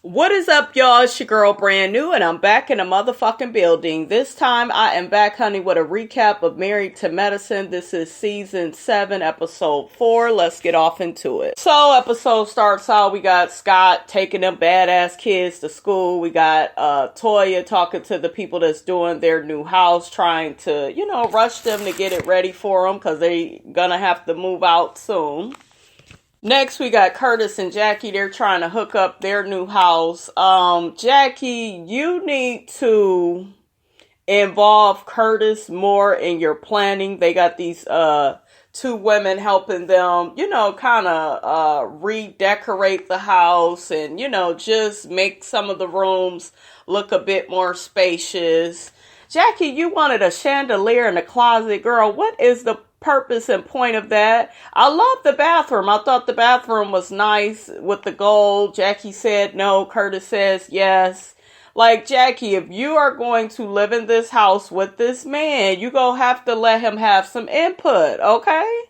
What is up, y'all? It's your girl, Brand New, and I'm back in a motherfucking building. This time, I am back, honey, with a recap of Married to Medicine. This is season 7, episode 4. Let's get off into it. So, episode starts out, we got Scott taking them badass kids to school. We got Toya talking to the people that's doing their new house, trying to, rush them to get it ready for them, because they gonna have to move out soon. Next, we got Curtis and Jackie. They're trying to hook up their new house. Jackie, you need to involve Curtis more in your planning. They got these two women helping them, kind of redecorate the house and, just make some of the rooms look a bit more spacious. Jackie, you wanted a chandelier in the closet. Girl, what is the purpose and point of that? I love the bathroom. I thought the bathroom was nice with the gold. Jackie said no. Curtis says yes. Like, Jackie, if you are going to live in this house with this man, you gonna have to let him have some input, okay?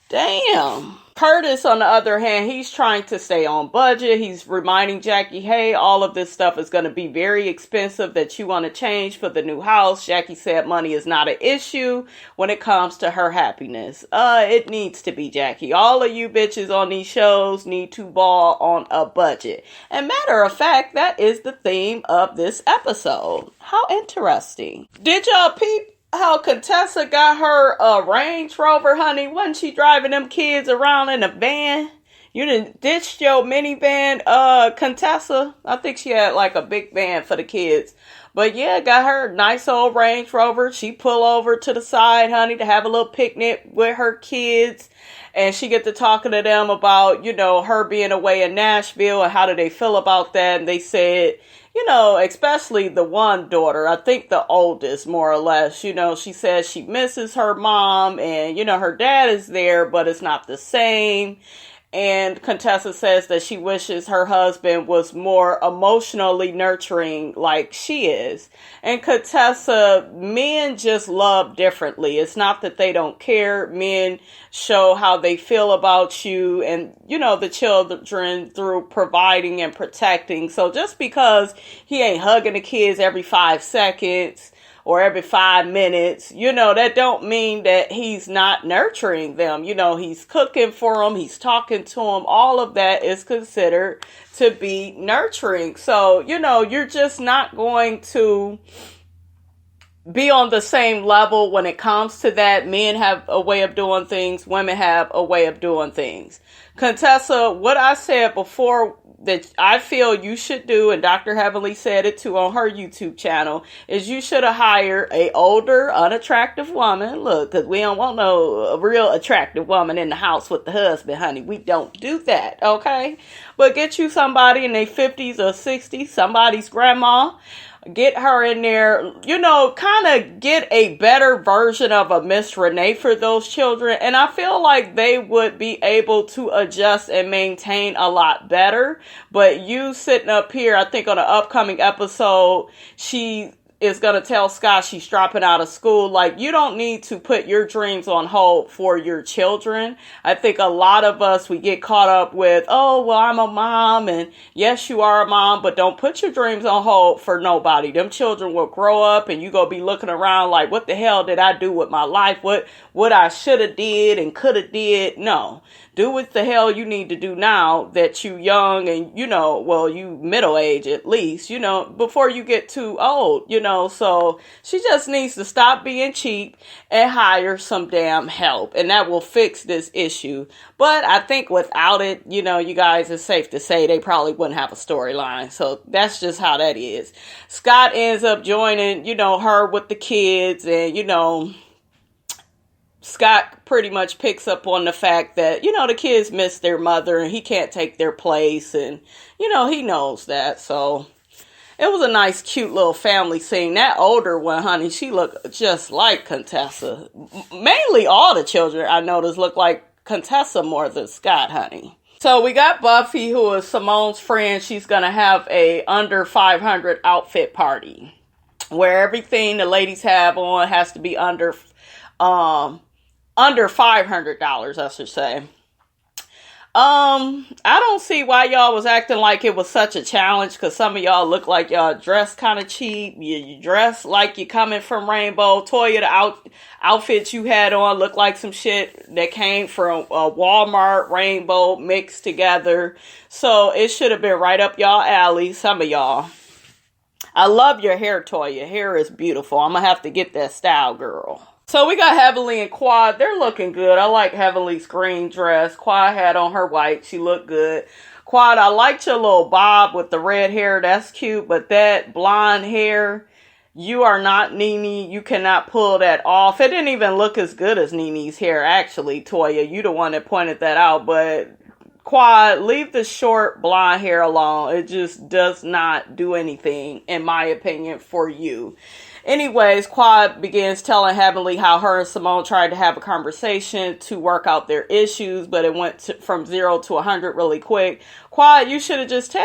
Damn. Curtis, on the other hand, he's trying to stay on budget. He's reminding Jackie, hey, all of this stuff is going to be very expensive that you want to change for the new house. Jackie said money is not an issue when it comes to her happiness. It needs to be, Jackie. All of you bitches on these shows need to ball on a budget. And matter of fact, that is the theme of this episode. How interesting. Did y'all peep how Contessa got her Range Rover, honey? Wasn't she driving them kids around in a van? You done ditched your minivan, Contessa. I think she had like a big van for the kids. But yeah, got her nice old Range Rover. She pull over to the side, honey, to have a little picnic with her kids. And she get to talking to them about, her being away in Nashville and how do they feel about that. And they said, especially the one daughter, I think the oldest, more or less, she says she misses her mom and, her dad is there, but it's not the same. And Contessa says that she wishes her husband was more emotionally nurturing like she is. And Contessa, men just love differently. It's not that they don't care. Men show how they feel about you and, the children through providing and protecting. So just because he ain't hugging the kids every 5 seconds or every 5 minutes, that don't mean that he's not nurturing them. He's cooking for them. He's talking to them. All of that is considered to be nurturing. So, you're just not going to be on the same level when it comes to that. Men have a way of doing things. Women have a way of doing things. Contessa, what I said before that I feel you should do, and Dr. Heavenly said it too on her YouTube channel, is you should have hired a older, unattractive woman. Look, because we don't want no real attractive woman in the house with the husband, honey. We don't do that, okay? But get you somebody in their 50s or 60s, somebody's grandma. Get her in there, kind of get a better version of a Miss Renee for those children. And I feel like they would be able to adjust and maintain a lot better. But you sitting up here, I think on an upcoming episode, she is going to tell Scott she's dropping out of school. Like, you don't need to put your dreams on hold for your children. I think a lot of us, we get caught up with, oh, well, I'm a mom, and yes, you are a mom, but don't put your dreams on hold for nobody. Them children will grow up and you go be looking around like, what the hell did I do with my life? What I should have did and could have did? No. Do what the hell you need to do now that you young and, you middle age at least, before you get too old, So she just needs to stop being cheap and hire some damn help. And that will fix this issue. But I think without it, you guys, it's safe to say they probably wouldn't have a storyline. So that's just how that is. Scott ends up joining, her with the kids and, Scott pretty much picks up on the fact that, the kids miss their mother and he can't take their place. And, he knows that. So it was a nice, cute little family scene. That older one, honey, she looked just like Contessa. Mainly all the children I noticed look like Contessa more than Scott, honey. So we got Buffy, who is Simone's friend. She's going to have a under 500 outfit party where everything the ladies have on has to be under $500, I should say. I don't see why y'all was acting like it was such a challenge, because some of y'all look like y'all dress kind of cheap. You dress like you're coming from Rainbow. Toya, the outfits you had on looked like some shit that came from Walmart, Rainbow, mixed together. So it should have been right up y'all alley, some of y'all. I love your hair, Toya. Your hair is beautiful. I'm going to have to get that style, girl. So we got Heavenly and Quad. They're looking good. I like Heavenly's green dress. Quad had on her white. She looked good. Quad, I liked your little bob with the red hair. That's cute. But that blonde hair, you are not Nene. You cannot pull that off. It didn't even look as good as Nene's hair, actually, Toya. You the one that pointed that out. But Quad, leave the short blonde hair alone. It just does not do anything, in my opinion, for you. Anyways, Quad begins telling Heavenly how her and Simone tried to have a conversation to work out their issues, but it went from 0 to 100 really quick. Quad, you should have just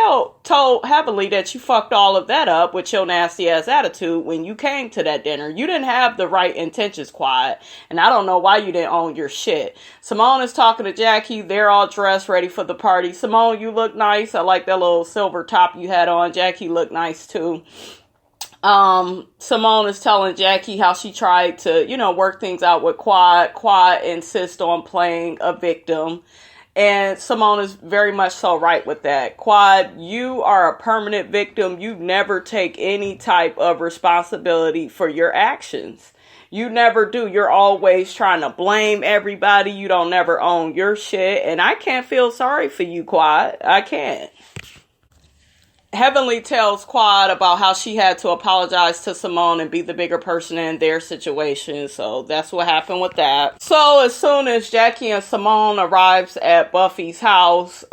told Heavenly that you fucked all of that up with your nasty ass attitude when you came to that dinner. You didn't have the right intentions, Quad, and I don't know why you didn't own your shit. Simone is talking to Jackie. They're all dressed, ready for the party. Simone, you look nice. I like that little silver top you had on. Jackie looked nice too. Simone is telling Jackie how she tried to, work things out with Quad. Quad insists on playing a victim. And Simone is very much so right with that. Quad, you are a permanent victim. You never take any type of responsibility for your actions. You never do. You're always trying to blame everybody. You don't never own your shit. And I can't feel sorry for you, Quad. I can't. Heavenly tells Quad about how she had to apologize to Simone and be the bigger person in their situation. So that's what happened with that. So as soon as Jackie and Simone arrives at Buffy's house,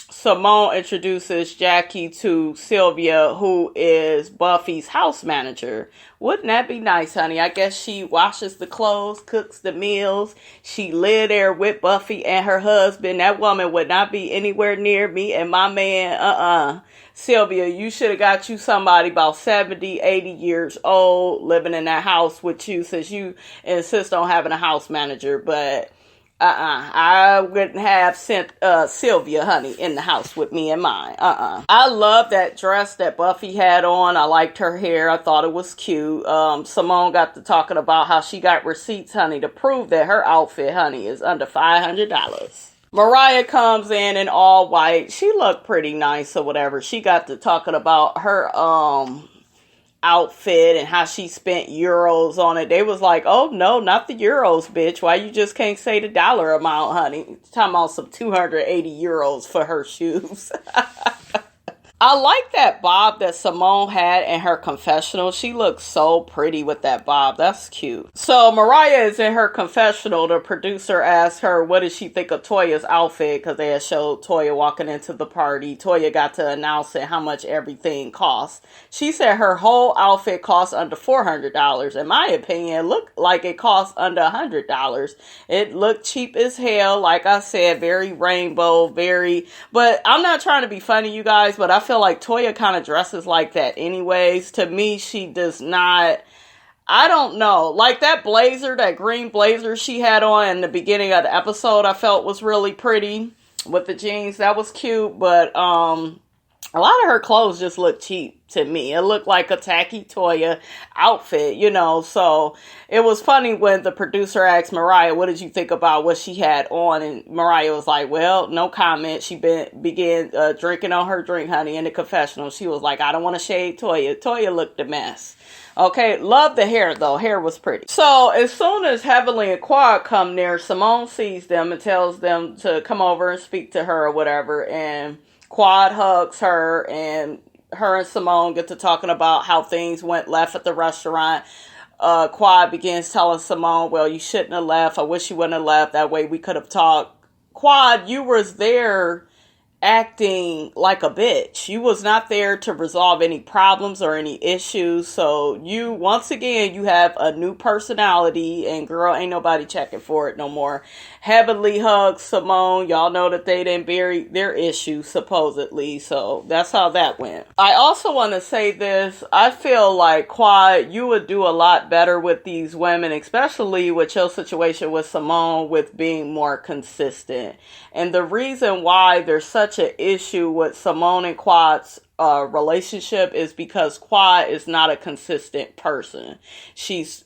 Simone introduces Jackie to Sylvia, who is Buffy's house manager. Wouldn't that be nice, honey? I guess she washes the clothes, cooks the meals. She lived there with Buffy and her husband. That woman would not be anywhere near me and my man. Sylvia, you should have got you somebody about 70, 80 years old living in that house with you, since you insist on having a house manager. But I wouldn't have sent Sylvia, honey, in the house with me and mine. I love that dress that Buffy had on. I liked her hair. I thought it was cute. Simone got to talking about how she got receipts, honey, to prove that her outfit, honey, is under $500. Mariah comes in all white. She looked pretty nice or whatever. She got to talking about her outfit and how she spent euros on it. They was like, oh no, not the euros, bitch. Why you just can't say the dollar amount, honey? Talking about some 280 euros for her shoes. I like that bob that Simone had in her confessional. She looks so pretty with that bob. That's cute. So Mariah is in her confessional. The producer asked her, what did she think of Toya's outfit? Because they had showed Toya walking into the party. Toya got to announce how much everything costs. She said her whole outfit costs under $400. In my opinion, it looked like it cost under $100. It looked cheap as hell. Like I said, very rainbow, but I'm not trying to be funny, you guys, but I feel like Toya kind of dresses like that anyways. To me, she does not. I don't know. Like that blazer, that green blazer she had on in the beginning of the episode, I felt was really pretty with the jeans. That was cute, but a lot of her clothes just look cheap to me. It looked like a tacky Toya outfit, so it was funny when the producer asked Mariah, what did you think about what she had on? And Mariah was like, well, no comment. She began drinking on her drink, honey, in the confessional. She was like, I don't want to shade Toya. Toya looked a mess. Okay, love the hair, though. Hair was pretty. So, as soon as Heavenly and Quad come near, Simone sees them and tells them to come over and speak to her or whatever, and Quad hugs her, and her and Simone get to talking about how things went left at the restaurant. Quad begins telling Simone, well, you shouldn't have left. I wish you wouldn't have left. That way we could have talked. Quad, you was there acting like a bitch. You was not there to resolve any problems or any issues. So you, once again, you have a new personality, and girl, ain't nobody checking for it no more. Heavily hugged Simone. Y'all know that they didn't bury their issues, supposedly. So that's how that went. I also want to say this. I feel like, Quad, you would do a lot better with these women, especially with your situation with Simone, with being more consistent. And the reason why there's such an issue with Simone and Quad's relationship is because Quad is not a consistent person. She's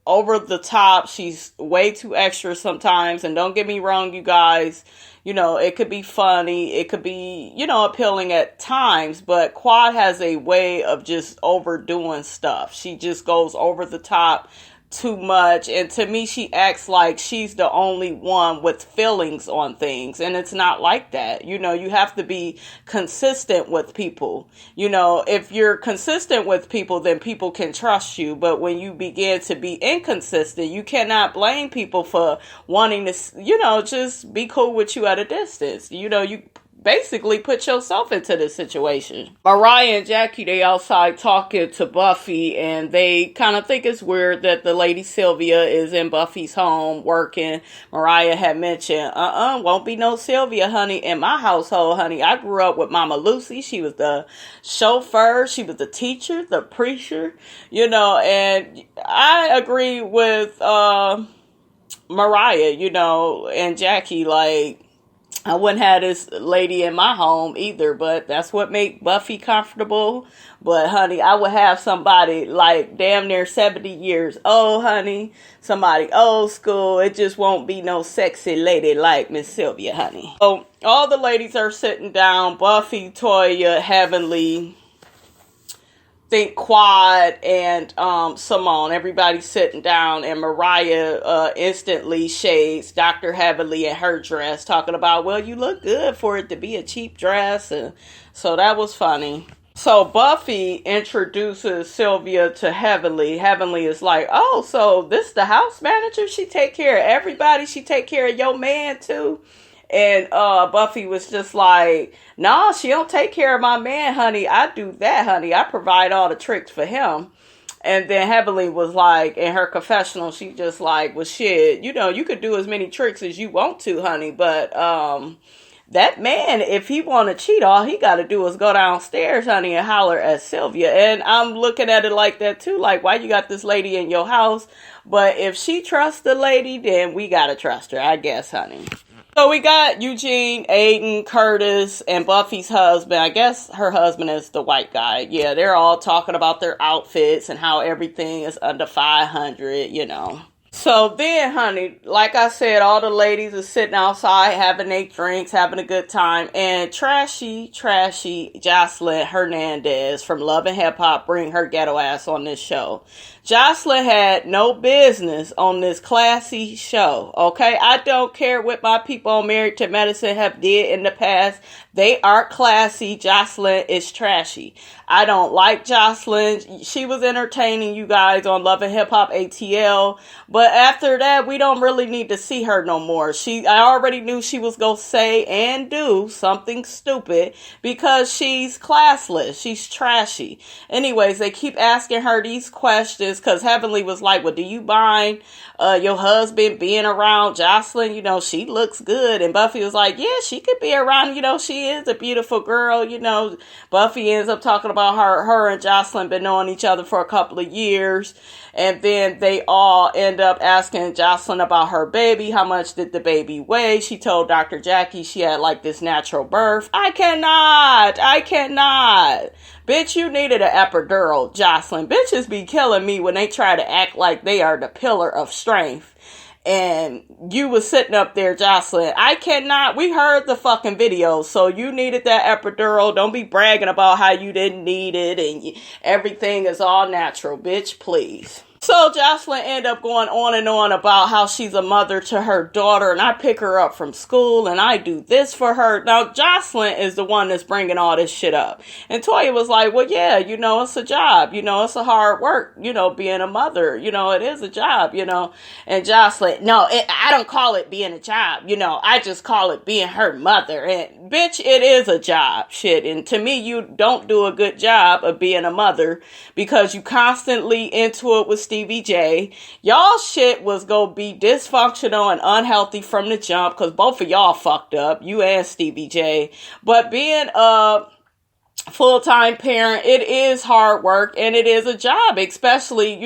over the top. She's way too extra sometimes. And don't get me wrong, you guys, you know, it could be funny. It could be, you know, appealing at times. But Quad has a way of just overdoing stuff. She just goes over the top too much, and to me she acts like she's the only one with feelings on things, and it's not like that. You know, you have to be consistent with people. You know, if you're consistent with people, then people can trust you. But when you begin to be inconsistent, you cannot blame people for wanting to, you know, just be cool with you at a distance. You know, you basically put yourself into this situation. Mariah and Jackie, they outside talking to Buffy, and they kind of think it's weird that the lady Sylvia is in Buffy's home working. Mariah had mentioned, won't be no Sylvia, honey, in my household, honey. I grew up with Mama Lucy. She was the chauffeur. She was the teacher, the preacher, you know, and I agree with Mariah, you know, and Jackie, like, I wouldn't have this lady in my home either, but that's what make Buffy comfortable. But honey, I would have somebody like damn near 70 years old, honey. Somebody old school. It just won't be no sexy lady like Miss Sylvia, honey. So all the ladies are sitting down. Buffy, Toya, Heavenly, think Quad, and Simone. Everybody's sitting down, and Mariah instantly shades Dr. Heavenly in her dress, talking about, well, you look good for it to be a cheap dress. And so that was funny. So Buffy introduces Sylvia to Heavenly. Heavenly is like, oh, so this the house manager? She take care of everybody? She take care of your man too? And Buffy was just like, nah, she don't take care of my man, honey. I do that, honey. I provide all the tricks for him. And then Heavenly was like, in her confessional, she just like, well, shit, you know, you could do as many tricks as you want to, honey. But that man, if he want to cheat, all he got to do is go downstairs, honey, and holler at Sylvia. And I'm looking at it like that, too. Like, why you got this lady in your house? But if she trusts the lady, then we got to trust her, I guess, honey. So we got Eugene, Aiden, Curtis, and Buffy's husband. I guess her husband is the white guy. Yeah, they're all talking about their outfits and how everything is under 500, you know. So then, honey, like I said, all the ladies are sitting outside having their drinks, having a good time. And trashy Joseline Hernandez from Love and Hip Hop bring her ghetto ass on this show. Joseline had no business on this classy show, okay? I don't care what my people on Married to Medicine have did in the past. They are classy. Joseline is trashy. I don't like Joseline. She was entertaining you guys on Love and Hip Hop ATL. But after that, we don't really need to see her no more. I already knew she was going to say and do something stupid because she's classless. She's trashy. Anyways, they keep asking her these questions because Heavenly was like, well, do you mind your husband being around Joseline? You know, she looks good. And Buffy was like, yeah, she could be around. You know, she is a beautiful girl. You know, Buffy ends up talking about her and Joseline been knowing each other for a couple of years. And then they all end up asking Joseline about her baby. How much did the baby weigh? She told Dr. Jackie she had like this natural birth. I cannot. Bitch, you needed an epidural, Joseline. Bitches be killing me when they try to act like they are the pillar of strength. And you was sitting up there, Joseline. I cannot. We heard the fucking video. So you needed that epidural. Don't be bragging about how you didn't need it and everything is all natural. Bitch, please. So Joseline ended up going on and on about how she's a mother to her daughter, and I pick her up from school and I do this for her. Now Joseline is the one that's bringing all this shit up. And Toya was like, well, yeah, it's a job. It's a hard work, being a mother. It is a job, And Joseline, no, I don't call it being a job. I just call it being her mother. And bitch, it is a job. Shit. And to me, you don't do a good job of being a mother because you constantly into it with Stevie J. Y'all shit was gonna be dysfunctional and unhealthy from the jump because both of y'all fucked up, you and Stevie J. But being a full-time parent, it is hard work and it is a job, especially,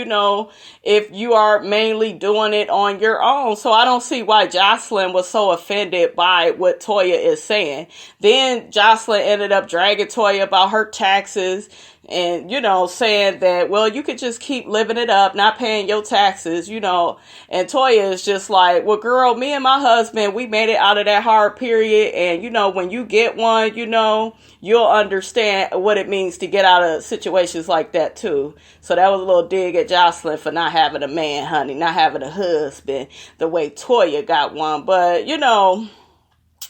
if you are mainly doing it on your own. So I don't see why Joseline was so offended by what Toya is saying. Then Joseline ended up dragging Toya about her taxes and, saying that, well, you could just keep living it up, not paying your taxes, and Toya is just like, well, girl, me and my husband, we made it out of that hard period. And, when you get one, you'll understand what it means to get out of situations like that too. So that was a little dig at Joseline for not having a man, honey, not having a husband the way Toya got one. But,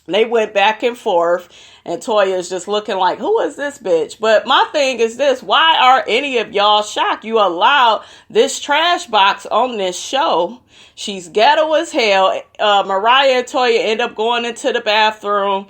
they went back and forth, and Toya is just looking like, who is this bitch? But my thing is this, why are any of y'all shocked? You allowed this trash box on this show. She's ghetto as hell. Mariah and Toya end up going into the bathroom,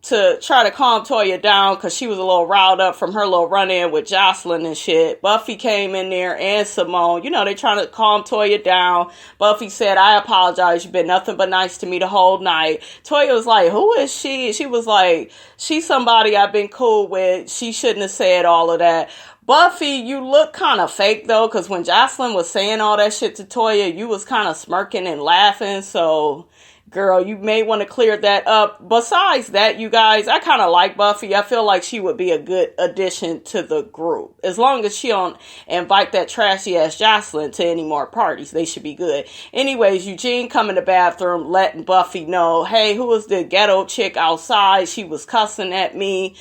to try to calm Toya down because she was a little riled up from her little run-in with Joseline and shit. Buffy came in there and Simone. They trying to calm Toya down. Buffy said, I apologize. You've been nothing but nice to me the whole night. Toya was like, who is she? She was like, she's somebody I've been cool with. She shouldn't have said all of that. Buffy, you look kind of fake, though, because when Joseline was saying all that shit to Toya, you was kind of smirking and laughing, so, girl, you may want to clear that up. Besides that, you guys, I kind of like Buffy. I feel like she would be a good addition to the group. As long as she don't invite that trashy-ass Joseline to any more parties, they should be good. Anyways, Eugene come in the bathroom, letting Buffy know, hey, who was the ghetto chick outside? She was cussing at me.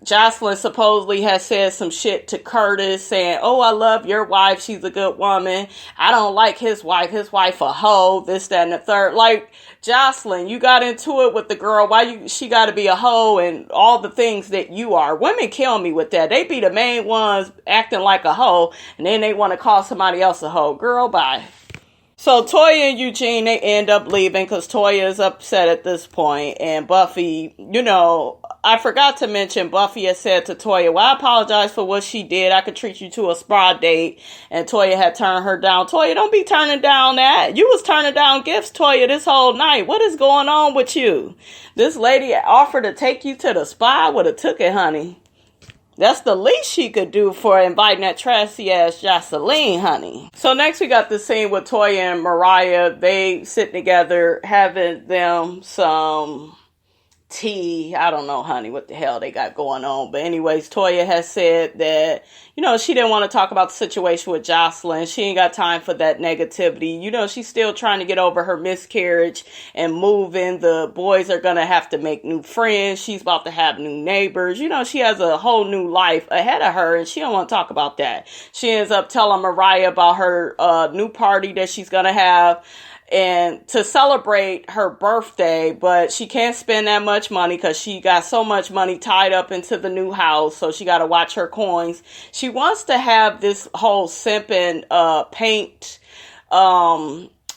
Joseline supposedly has said some shit to Curtis saying, oh, I love your wife. She's a good woman. I don't like his wife. His wife a hoe, this, that, and the third. Like, Joseline, you got into it with the girl. She got to be a hoe and all the things that you are. Women kill me with that. They be the main ones acting like a hoe and then they want to call somebody else a hoe. Girl, bye. So Toya and Eugene, they end up leaving because Toya is upset at this point. And Buffy, I forgot to mention Buffy had said to Toya, well, I apologize for what she did. I could treat you to a spa date. And Toya had turned her down. Toya, don't be turning down that. You was turning down gifts, Toya, this whole night. What is going on with you? This lady offered to take you to the spa. I would have took it, honey. That's the least she could do for inviting that trashy-ass Joseline, honey. So next we got the scene with Toya and Mariah. They sit together having them some tea. I don't know, honey, what the hell they got going on. But anyways, Toya has said that, she didn't want to talk about the situation with Joseline. She ain't got time for that negativity. She's still trying to get over her miscarriage and moving. The boys are going to have to make new friends. She's about to have new neighbors. She has a whole new life ahead of her and she don't want to talk about that. She ends up telling Mariah about her new party that she's going to have and to celebrate her birthday, but she can't spend that much money because she got so much money tied up into the new house, so she got to watch her coins. She wants to have this whole simping paint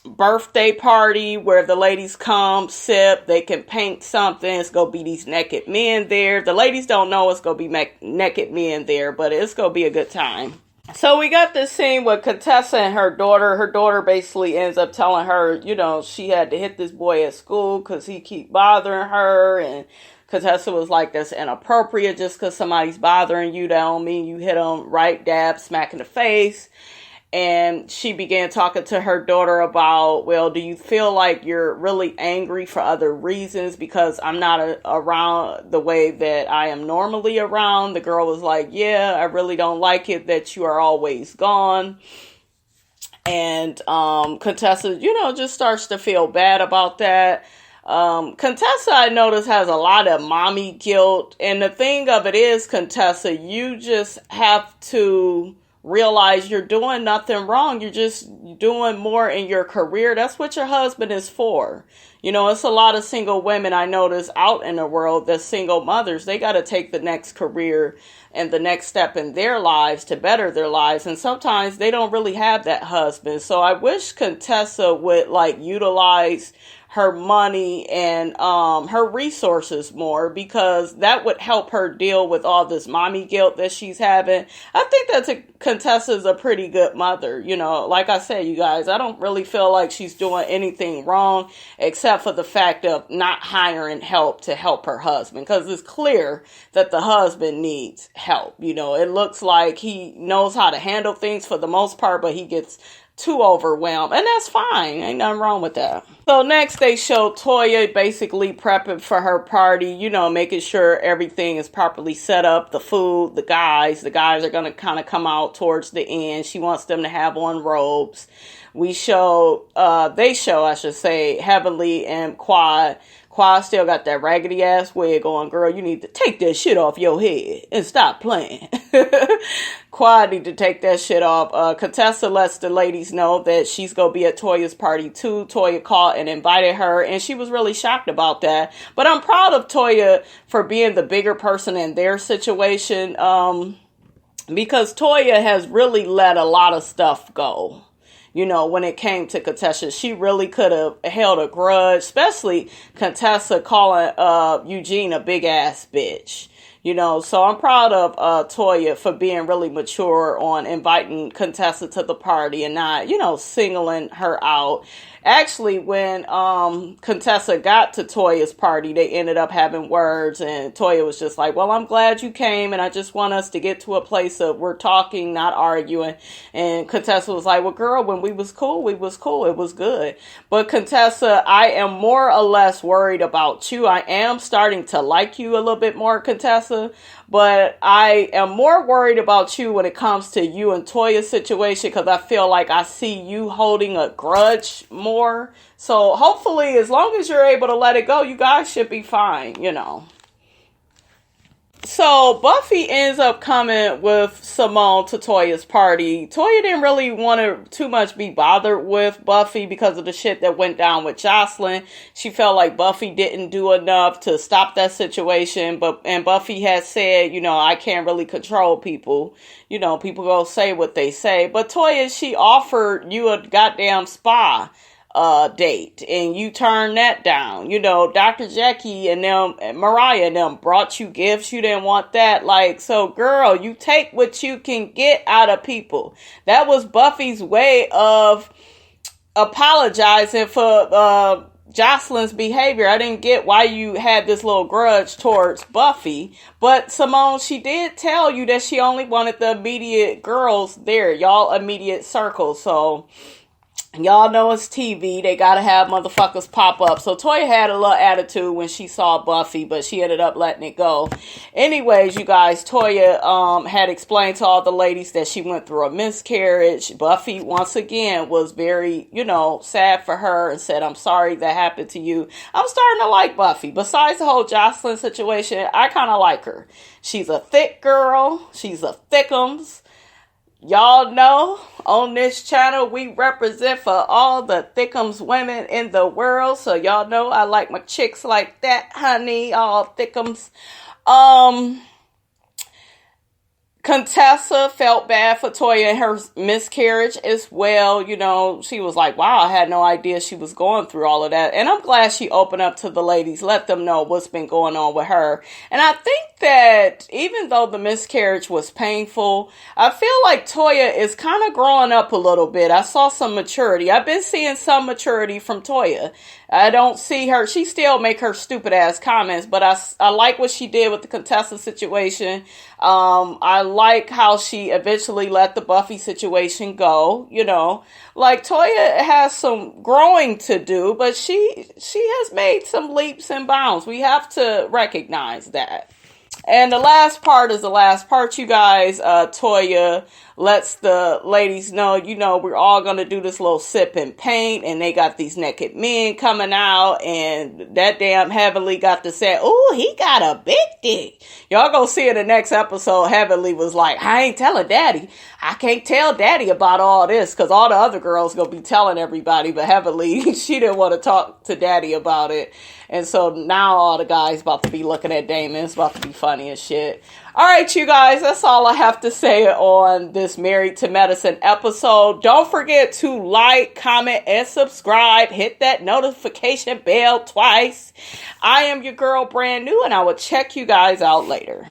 birthday party where the ladies come, sip, they can paint something. It's going to be these naked men there. The ladies don't know it's going to be naked men there, but it's going to be a good time. So we got this scene with Contessa and her daughter. Her daughter basically ends up telling her, she had to hit this boy at school because he keep bothering her. And Contessa was like, that's inappropriate. Just because somebody's bothering you, that don't mean you hit them right dab, smack in the face. And she began talking to her daughter about, well, do you feel like you're really angry for other reasons because I'm not around the way that I am normally around? The girl was like, yeah, I really don't like it that you are always gone. And Contessa, just starts to feel bad about that. Contessa, I notice, has a lot of mommy guilt. And the thing of it is, Contessa, you just have to realize you're doing nothing wrong. You're just doing more in your career. That's what your husband is for. You know, it's a lot of single women I notice out in the world that's single mothers. They got to take the next career and the next step in their lives to better their lives. And sometimes they don't really have that husband. So I wish Contessa would like utilize her money and her resources more, because that would help her deal with all this mommy guilt that she's having. I think that Contessa's a pretty good mother. You know, like I said, you guys, I don't really feel like she's doing anything wrong except for the fact of not hiring help to help her husband, because it's clear that the husband needs help. You know, it looks like he knows how to handle things for the most part, but he gets too overwhelmed, and that's fine. Ain't nothing wrong with that. So next they show Toya basically prepping for her party, you know, making sure everything is properly set up, the food, the guys are going to kind of come out towards the end. She wants them to have on robes. They show, I should say, Heavenly and Quad. Quad still got that raggedy ass wig on. Girl, you need to take that shit off your head and stop playing. Quad need to take that shit off. Contessa lets the ladies know that she's going to be at Toya's party too. Toya called and invited her, and she was really shocked about that. But I'm proud of Toya for being the bigger person in their situation, because Toya has really let a lot of stuff go. You know, when it came to Contessa, she really could have held a grudge, especially Contessa calling Eugene a big ass bitch. You know, so I'm proud of Toya for being really mature on inviting Contessa to the party and not, you know, singling her out. Actually, when Contessa got to Toya's party, they ended up having words, and Toya was just like, well, I'm glad you came, and I just want us to get to a place of we're talking, not arguing. And Contessa was like, well, girl, when we was cool, we was cool. It was good. But Contessa, I am more or less worried about you. I am starting to like you a little bit more, Contessa, but I am more worried about you when it comes to you and Toya's situation, because I feel like I see you holding a grudge more. So hopefully, as long as you're able to let it go, you guys should be fine, you know. So Buffy ends up coming with Simone to Toya's party. Toya didn't really want to too much be bothered with Buffy because of the shit that went down with Joseline. She felt like Buffy didn't do enough to stop that situation. And Buffy had said, you know, I can't really control people. You know, people go say what they say. But Toya, she offered you a goddamn spa date, and you turned that down. You know, Dr. Jackie and them, and Mariah and them brought you gifts. You didn't want that. Like, so girl, you take what you can get out of people. That was Buffy's way of apologizing for Joseline's behavior. I didn't get why you had this little grudge towards Buffy, but Simone, she did tell you that she only wanted the immediate girls there, y'all immediate circle. So y'all know it's TV. They gotta have motherfuckers pop up. So Toya had a little attitude when she saw Buffy, but she ended up letting it go. Anyways, you guys, Toya had explained to all the ladies that she went through a miscarriage. Buffy, once again, was very, you know, sad for her and said, I'm sorry that happened to you. I'm starting to like Buffy. Besides the whole Joseline situation, I kind of like her. She's a thick girl. She's a thickums. Y'all know on this channel we represent for all the thickums women in the world. So y'all know I like my chicks like that, honey. All thickums. Contessa felt bad for Toya and her miscarriage as well. You know, she was like, wow, I had no idea she was going through all of that. And I'm glad she opened up to the ladies, let them know what's been going on with her. And I think that even though the miscarriage was painful, I feel like Toya is kind of growing up a little bit. I saw some maturity. I've been seeing some maturity from Toya. I don't see her. She still make her stupid ass comments, but I like what she did with the Contessa situation. I like how she eventually let the Buffy situation go. You know, like Toya has some growing to do, but she has made some leaps and bounds. We have to recognize that. And the last part is the last part, you guys. Toya lets the ladies know, we're all going to do this little sip and paint, and they got these naked men coming out, and that damn Heavenly got to say, "Ooh, he got a big dick." Y'all gonna see in the next episode, Heavenly was like, "I ain't telling Daddy. I can't tell Daddy about all this," because all the other girls gonna be telling everybody, but Heavenly, she didn't want to talk to Daddy about it. And so now all the guys about to be looking at Damon. It's about to be funny as shit. All right, you guys, that's all I have to say on this Married to Medicine episode. Don't forget to like, comment, and subscribe. Hit that notification bell twice. I am your girl, Brand New, and I will check you guys out later.